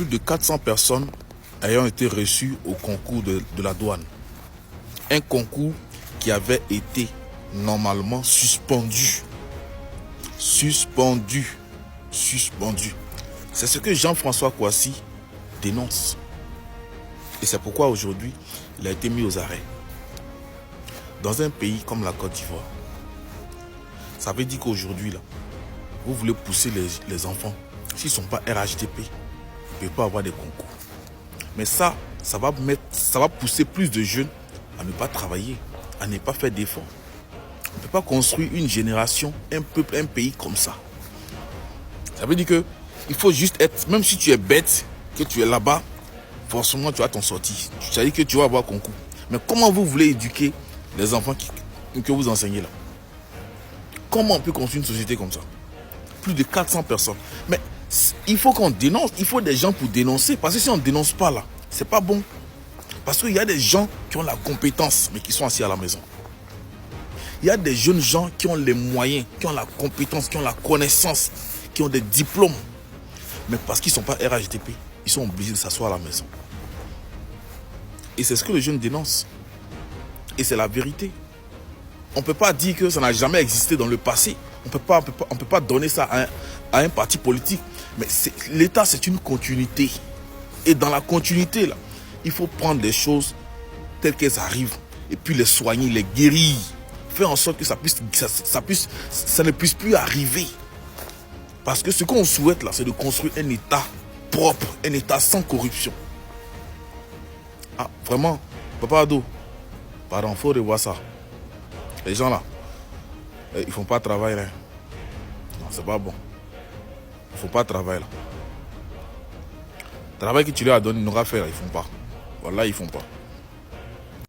plus de 400 personnes ayant été reçues au concours de la douane. Un concours qui avait été normalement suspendu. Suspendu. C'est ce que Jean-François Kouassi dénonce. Et c'est pourquoi aujourd'hui, il a été mis aux arrêts. Dans un pays comme la Côte d'Ivoire, ça veut dire qu'aujourd'hui, là, vous voulez pousser les enfants. S'ils ne sont pas RHDP, ils ne peuvent pas avoir des concours. Mais ça va pousser plus de jeunes à ne pas travailler, à ne pas faire d'efforts. On ne peut pas construire une génération, un peuple, un pays comme ça. Ça veut dire que il faut juste être, même si tu es bête, que tu es là-bas, forcément tu vas t'en sortir. Ça veut dire que tu vas avoir concours. Mais comment vous voulez éduquer les enfants que vous enseignez là? Comment on peut construire une société comme ça? Plus de 400 personnes. Mais il faut qu'on dénonce. Il faut des gens pour dénoncer. Parce que si on ne dénonce pas là, c'est pas bon. Parce qu'il y a des gens qui ont la compétence, mais qui sont assis à la maison. Il y a des jeunes gens qui ont les moyens, qui ont la compétence, qui ont la connaissance, qui ont des diplômes. Mais parce qu'ils ne sont pas RHDP, ils sont obligés de s'asseoir à la maison. Et c'est ce que les jeunes dénoncent. Et c'est la vérité. On ne peut pas dire que ça n'a jamais existé dans le passé. On ne peut pas donner ça à un parti politique. Mais l'État, c'est une continuité. Et dans la continuité, là, il faut prendre les choses telles qu'elles arrivent et puis les soigner, les guérir. Faire en sorte que ça ne puisse plus arriver. Parce que ce qu'on souhaite là, c'est de construire un État propre, un État sans corruption. Ah, vraiment, Papa Ado, pardon, il faut revoir ça. Les gens là, ils font pas travail là. Non, c'est pas bon. Ils font pas travail là. Le travail que tu leur as donné, ils n'auront pas fait là, ils font pas. Voilà, ils font pas.